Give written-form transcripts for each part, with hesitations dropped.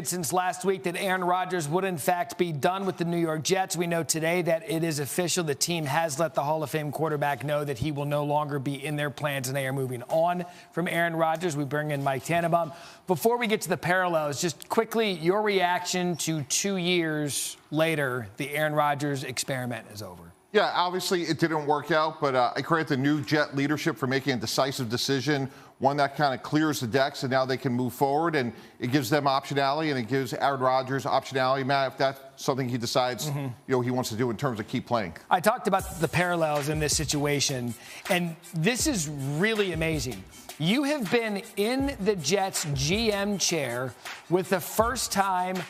stated since last week that Aaron Rodgers would, in fact, be done with the New York Jets. We know today that it is official. The team has let the Hall of Fame quarterback know that he will no longer be in their plans, and they are moving on from Aaron Rodgers. We bring in Mike Tannenbaum. Before we get to the parallels, just quickly, your reaction to 2 years later, the Aaron Rodgers experiment is over. Yeah, obviously it didn't work out, but I credit the new Jet leadership for making a decisive decision, one that kind of clears the decks, and now they can move forward, and it gives them optionality, and it gives Aaron Rodgers optionality, Matt, if that's something he decides he wants to do in terms of keep playing. I talked about the parallels in this situation, and this is really amazing. You have been in the Jets GM chair with the first-year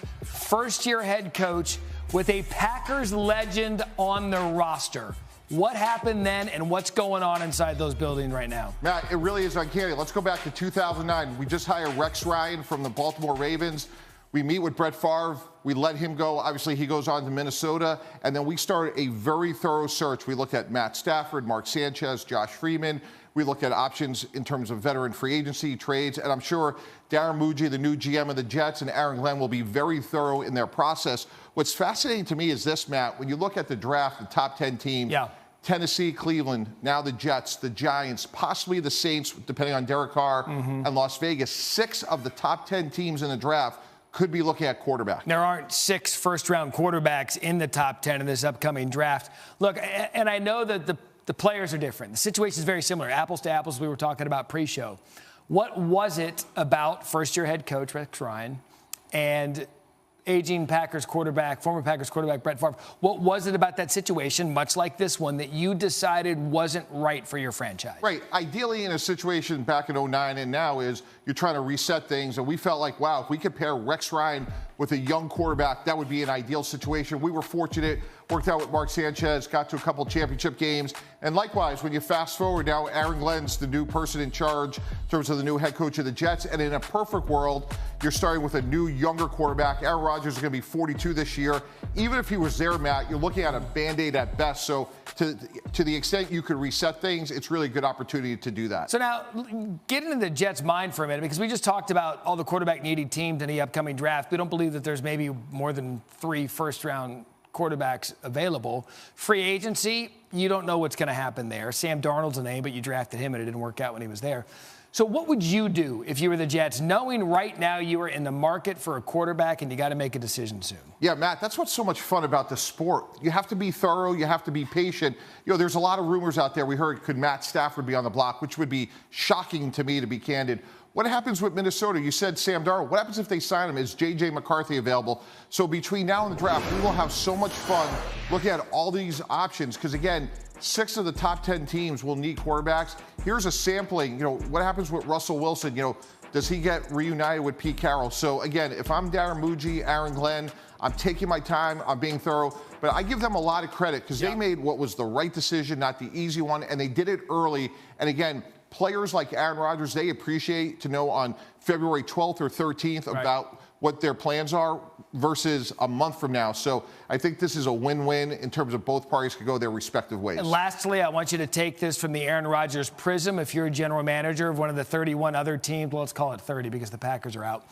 head coach with a Packers legend on the roster. What happened then, and what's going on inside those buildings right now? Matt, it really is uncanny. Let's go back to 2009. We just hired Rex Ryan from the Baltimore Ravens. We meet with Brett Favre. We let him go. Obviously, he goes on to Minnesota. And then we started a very thorough search. We looked at Matt Stafford, Mark Sanchez, Josh Freeman. We looked at options in terms of veteran free agency, trades. And I'm sure Darren Muji, the new GM of the Jets, and Aaron Glenn will be very thorough in their process. What's fascinating to me is this, Matt. When you look at the draft, the top 10 teams, Tennessee, Cleveland, now the Jets, the Giants, possibly the Saints, depending on Derek Carr, and Las Vegas, 6 of the top 10 teams in the draft could be looking at quarterback. There aren't 6 first-round quarterbacks in the top 10 in this upcoming draft. Look, and I know that the players are different. The situation is very similar. Apples to apples, we were talking about pre-show. What was it about first-year head coach Rex Ryan and aging Packers quarterback, former Packers quarterback Brett Favre? What was it about that situation, much like this one, that you decided wasn't right for your franchise? Right. Ideally, in a situation back in 2009 and now is you're trying to reset things, and we felt like, wow, if we could pair Rex Ryan with a young quarterback, that would be an ideal situation. We were fortunate, worked out with Mark Sanchez, got to a couple championship games. And likewise, when you fast forward now, Aaron Glenn's the new person in charge in terms of the new head coach of the Jets. And in a perfect world, you're starting with a new, younger quarterback. Aaron Rodgers is going to be 42 this year. Even if he was there, Matt, you're looking at a Band-Aid at best. So to the extent you could reset things, it's really a good opportunity to do that. So now, get into the Jets' mind for a minute, because we just talked about all the quarterback-needy teams in the upcoming draft. We don't believe that there's maybe more than 3 first-round quarterbacks available. Free agency, you don't know what's going to happen there. Sam Darnold's a name, but you drafted him, and it didn't work out when he was there. So what would you do if you were the Jets, knowing right now you are in the market for a quarterback and you got to make a decision soon? Yeah, Matt, that's what's so much fun about the sport. You have to be thorough. You have to be patient. You know, there's a lot of rumors out there. We heard, could Matt Stafford be on the block, which would be shocking to me, to be candid. What happens with Minnesota? You said Sam Darnold. What happens if they sign him? Is J.J. McCarthy available? So between now and the draft, we will have so much fun looking at all these options because, again, 6 of the top 10 teams will need quarterbacks. Here's a sampling. You know, what happens with Russell Wilson? You know, does he get reunited with Pete Carroll? So, again, if I'm Darren Muji, Aaron Glenn, I'm taking my time. I'm being thorough. But I give them a lot of credit because they made what was the right decision, not the easy one, and they did it early. And, again, players like Aaron Rodgers, they appreciate to know on February 12th or 13th about what their plans are versus a month from now. So I think this is a win-win in terms of both parties could go their respective ways. And lastly, I want you to take this from the Aaron Rodgers prism. If you're a general manager of one of the 31 other teams, well, let's call it 30 because the Packers are out.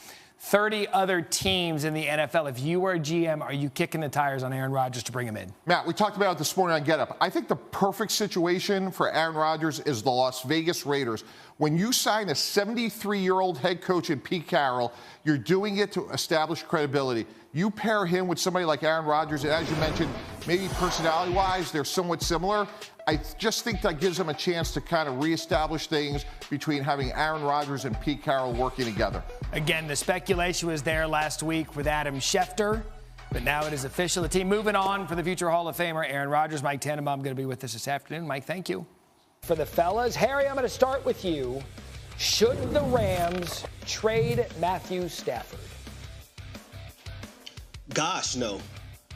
30 other teams in the NFL. If you were a GM, are you kicking the tires on Aaron Rodgers to bring him in? Matt, we talked about it this morning on Get Up. I think the perfect situation for Aaron Rodgers is the Las Vegas Raiders. When you sign a 73-year-old head coach in Pete Carroll, you're doing it to establish credibility. You pair him with somebody like Aaron Rodgers, and as you mentioned, maybe personality-wise, they're somewhat similar. I just think that gives them a chance to kind of reestablish things between having Aaron Rodgers and Pete Carroll working together. Again, the speculation was there last week with Adam Schefter, but now it is official. The team moving on for the future Hall of Famer, Aaron Rodgers. Mike Tannenbaum going to be with us this afternoon. Mike, thank you. For the fellas, Harry, I'm going to start with you. Should the Rams trade Matthew Stafford? Gosh, no.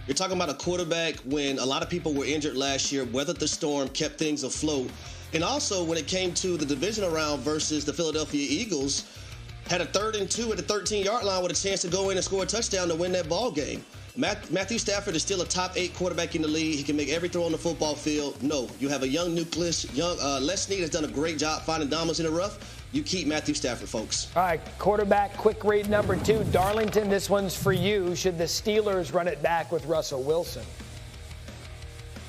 You're talking about a quarterback when a lot of people were injured last year, weathered the storm, kept things afloat. And also when it came to the divisional round versus the Philadelphia Eagles, had a 3rd and 2 at the 13-yard line with a chance to go in and score a touchdown to win that ball game. Matthew Stafford is still a top 8 quarterback in the league. He can make every throw on the football field. No, you have a young nucleus. Les Snead has done a great job finding diamonds in the rough. you keep Matthew Stafford, folks. All right, quarterback, quick read number 2. Darlington, this one's for you. Should the Steelers run it back with Russell Wilson?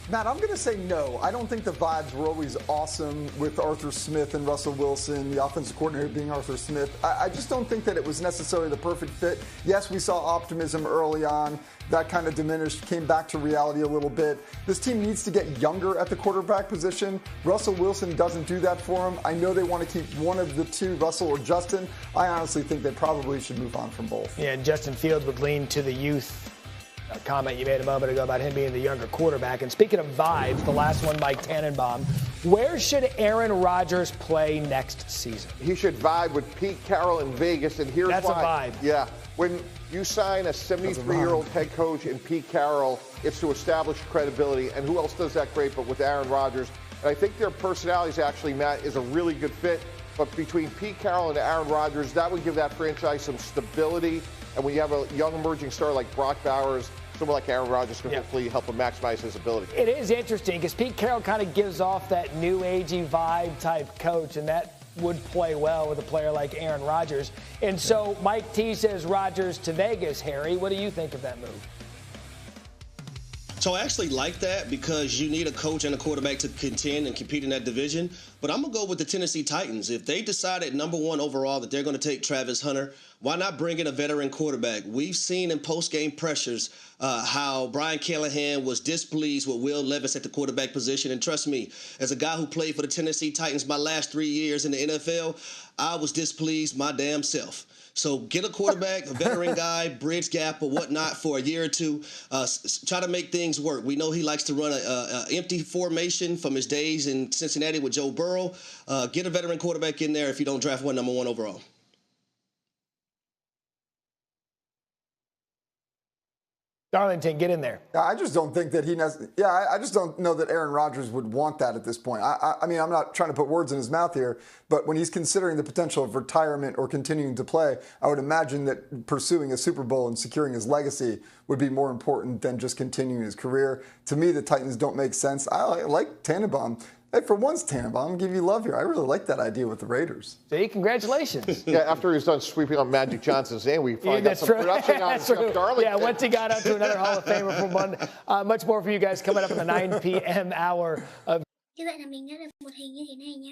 Matt, I'm going to say no. I don't think the vibes were always awesome with Arthur Smith and Russell Wilson, the offensive coordinator being Arthur Smith. I just don't think that it was necessarily the perfect fit. Yes, we saw optimism early on. That kind of diminished, came back to reality a little bit. This team needs to get younger at the quarterback position. Russell Wilson doesn't do that for him. I know they want to keep one of the two, Russell or Justin. I honestly think they probably should move on from both. Yeah, and Justin Fields would lean to the youth. A comment you made a moment ago about him being the younger quarterback. And speaking of vibes, the last one by Tannenbaum, where should Aaron Rodgers play next season? He should vibe with Pete Carroll in Vegas, and here's That's why. a vibe. Yeah, when you sign a 73-year-old head coach in Pete Carroll, it's to establish credibility. And who else does that great but with Aaron Rodgers? And I think their personalities actually, Matt, is a really good fit. But between Pete Carroll and Aaron Rodgers, that would give that franchise some stability. And when you have a young emerging star like Brock Bowers, someone like Aaron Rodgers can hopefully help him maximize his ability. It is interesting because Pete Carroll kind of gives off that new agey vibe type coach, and that would play well with a player like Aaron Rodgers. And so Mike T says Rodgers to Vegas. Harry, what do you think of that move? So I actually like that because you need a coach and a quarterback to contend and compete in that division. But I'm going to go with the Tennessee Titans. If they decide at number 1 overall that they're going to take Travis Hunter, why not bring in a veteran quarterback? We've seen in post-game pressures how Brian Callahan was displeased with Will Levis at the quarterback position. And trust me, as a guy who played for the Tennessee Titans my last 3 years in the NFL, I was displeased my damn self. So get a quarterback, a veteran guy, bridge gap or whatnot for a year or two. Try to make things work. We know he likes to run an empty formation from his days in Cincinnati with Joe Burrow. Get a veteran quarterback in there if you don't draft one number 1 overall. Darlington, get in there. I just don't think that I just don't know that Aaron Rodgers would want that at this point. I mean, I'm not trying to put words in his mouth here, but when he's considering the potential of retirement or continuing to play, I would imagine that pursuing a Super Bowl and securing his legacy would be more important than just continuing his career. To me, the Titans don't make sense. I like Tannenbaum. Hey, for once, Tannenbaum, I'm gonna give you love here. I really like that idea with the Raiders. See, congratulations. Yeah, after he was done sweeping on Magic Johnson's name, we finally got some production on stuff. Darlington. Yeah, once he got up to another Hall of Famer for one. Much more for you guys coming up in the 9 p.m. hour of. Như vậy là mình đã được một hình như thế này nha.